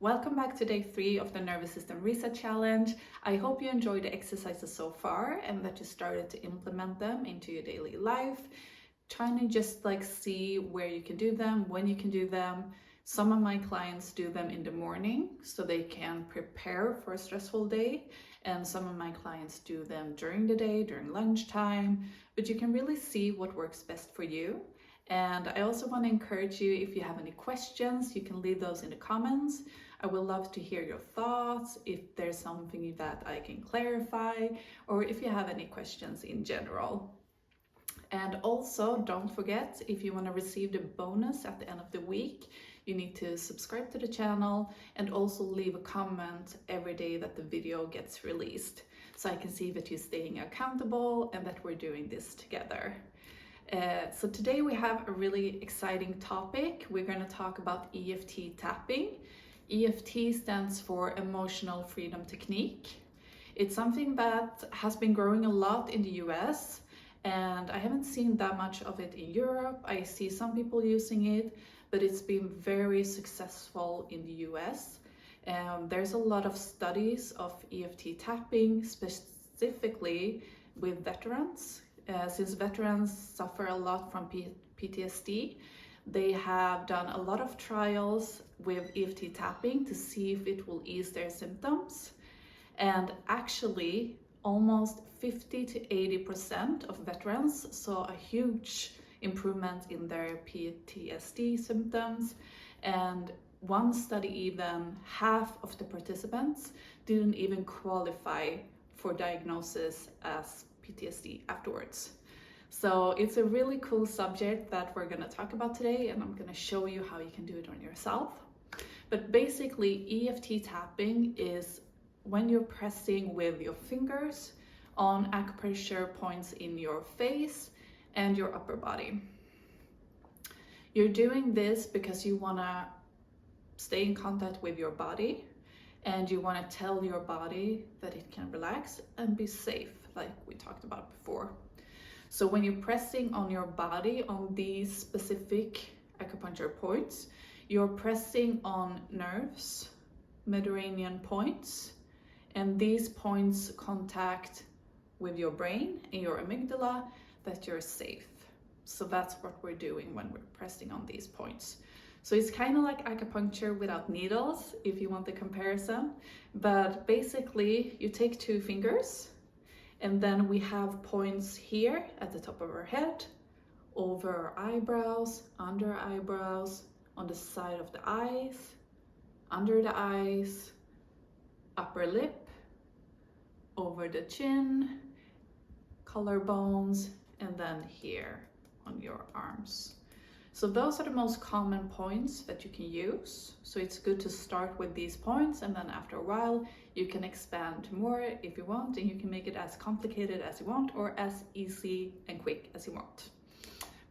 Welcome back to day 3 of the Nervous System Reset Challenge. I hope you enjoyed the exercises so far and that you started to implement them into your daily life. Trying to just see where you can do them, when you can do them. Some of my clients do them in the morning so they can prepare for a stressful day. And some of my clients do them during the day, during lunchtime. But you can really see what works best for you. And I also want to encourage you, if you have any questions, you can leave those in the comments. I would love to hear your thoughts, if there's something that I can clarify, or if you have any questions in general. And also, don't forget, if you want to receive the bonus at the end of the week, you need to subscribe to the channel and also leave a comment every day that the video gets released, so I can see that you're staying accountable and that we're doing this together. So today we have a really exciting topic. We're going to talk about EFT tapping. EFT stands for Emotional Freedom Technique. It's something that has been growing a lot in the US, and I haven't seen that much of it in Europe. I see some people using it, but it's been very successful in the US. There's a lot of studies of EFT tapping, specifically with veterans. Since veterans suffer a lot from PTSD, they have done a lot of trials with EFT tapping to see if it will ease their symptoms. And actually, almost 50 to 80% of veterans saw a huge improvement in their PTSD symptoms. And one study, even half of the participants didn't even qualify for diagnosis as PTSD afterwards. So it's a really cool subject that we're going to talk about today, and I'm going to show you how you can do it on yourself. But basically, EFT tapping is when you're pressing with your fingers on acupressure points in your face and your upper body. You're doing this because you want to stay in contact with your body, and you want to tell your body that it can relax and be safe, like we talked about before. So when you're pressing on your body on these specific acupuncture points, you're pressing on nerves, meridian points, and these points contact with your brain and your amygdala that you're safe. So that's what we're doing when we're pressing on these points. So it's kind of like acupuncture without needles, if you want the comparison. But basically, you take 2 fingers, and then we have points here at the top of our head, over our eyebrows, under eyebrows, on the side of the eyes, under the eyes, upper lip, over the chin, collarbones, and then here on your arms. So those are the most common points that you can use. So it's good to start with these points, and then after a while you can expand more if you want, and you can make it as complicated as you want or as easy and quick as you want.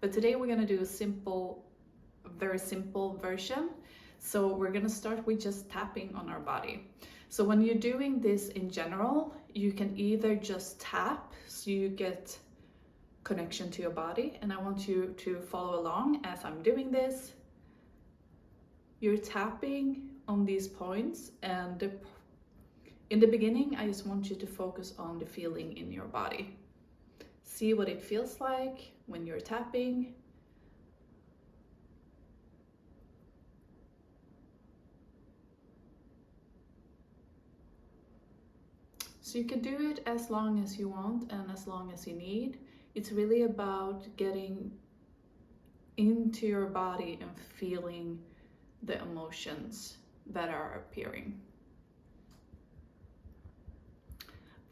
But today we're going to do a very simple version. So we're going to start with just tapping on our body. So when you're doing this in general, you can either just tap so you get connection to your body, and I want you to follow along as I'm doing this. You're tapping on these points, and in the beginning I just want you to focus on the feeling in your body. See what it feels like when you're tapping. So you can do it as long as you want and as long as you need. It's really about getting into your body and feeling the emotions that are appearing.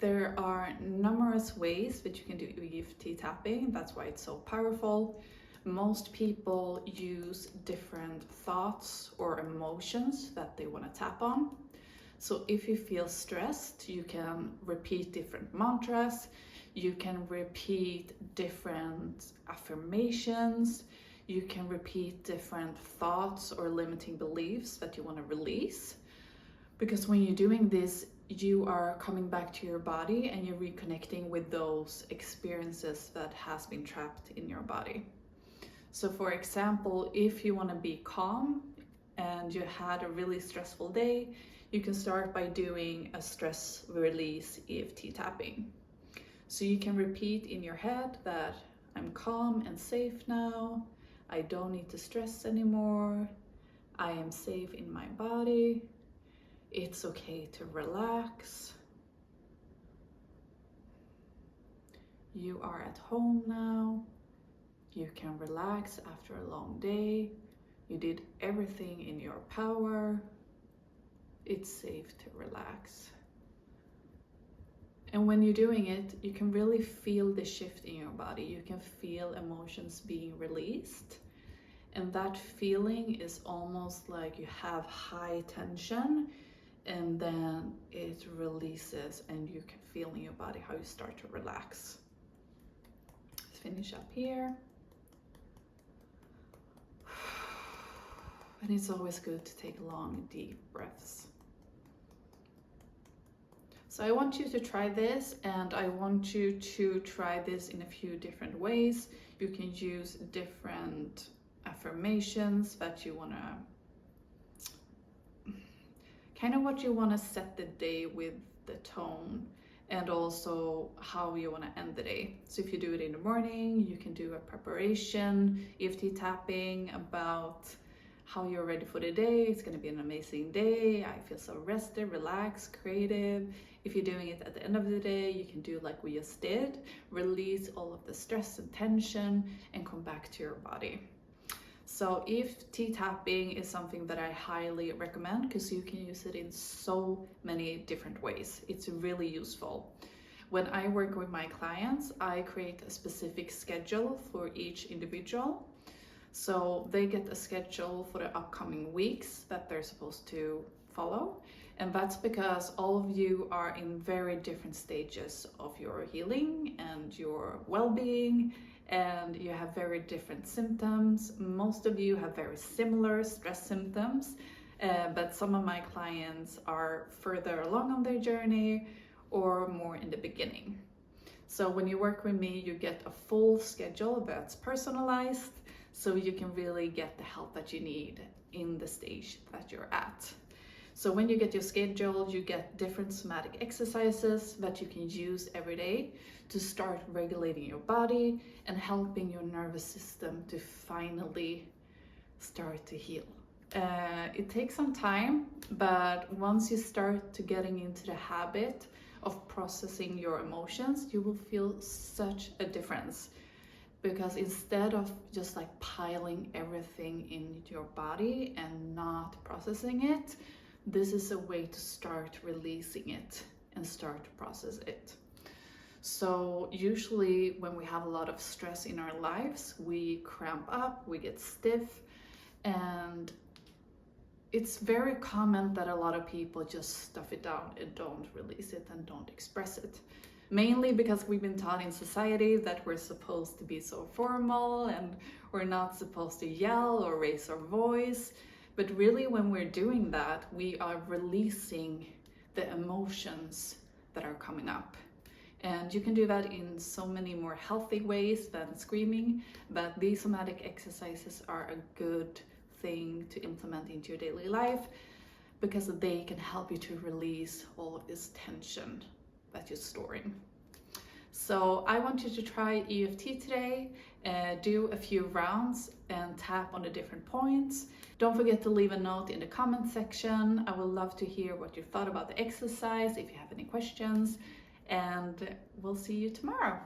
There are numerous ways that you can do EFT tapping. That's why it's so powerful. Most people use different thoughts or emotions that they want to tap on. So if you feel stressed, you can repeat different mantras. You can repeat different affirmations. You can repeat different thoughts or limiting beliefs that you want to release. Because when you're doing this, you are coming back to your body and you're reconnecting with those experiences that has been trapped in your body. So for example, if you want to be calm and you had a really stressful day, you can start by doing a stress release EFT tapping. So you can repeat in your head that I'm calm and safe now, I don't need to stress anymore, I am safe in my body, it's okay to relax, you are at home now, you can relax after a long day, you did everything in your power, it's safe to relax. And when you're doing it, you can really feel the shift in your body. You can feel emotions being released. And that feeling is almost like you have high tension and then it releases and you can feel in your body how you start to relax. Let's finish up here. And it's always good to take long, deep breaths. So I want you to try this, and I want you to try this in a few different ways. You can use different affirmations that you want to, kind of what you want to set the day with, the tone, and also how you want to end the day. So if you do it in the morning, you can do a preparation, EFT tapping about how you're ready for the day. It's going to be an amazing day. I feel so rested, relaxed, creative. If you're doing it at the end of the day, you can do like we just did, release all of the stress and tension and come back to your body. So EFT tapping is something that I highly recommend because you can use it in so many different ways. It's really useful. When I work with my clients, I create a specific schedule for each individual. So they get a schedule for the upcoming weeks that they're supposed to follow. And that's because all of you are in very different stages of your healing and your well-being, and you have very different symptoms. Most of you have very similar stress symptoms, but some of my clients are further along on their journey or more in the beginning. So when you work with me, you get a full schedule that's personalized, so you can really get the help that you need in the stage that you're at. So when you get your schedule, you get different somatic exercises that you can use every day to start regulating your body and helping your nervous system to finally start to heal. It takes some time, but once you start to getting into the habit of processing your emotions, you will feel such a difference. Because instead of just like piling everything in your body and not processing it, this is a way to start releasing it and start to process it. So usually when we have a lot of stress in our lives, we cramp up, we get stiff, and it's very common that a lot of people just stuff it down and don't release it and don't express it. Mainly because we've been taught in society that we're supposed to be so formal and we're not supposed to yell or raise our voice. But really when we're doing that, we are releasing the emotions that are coming up. And you can do that in so many more healthy ways than screaming, but these somatic exercises are a good thing to implement into your daily life because they can help you to release all of this tension that you're storing. So I want you to try EFT today, do a few rounds and tap on the different points. Don't forget to leave a note in the comment section. I would love to hear what you thought about the exercise, if you have any questions, and we'll see you tomorrow.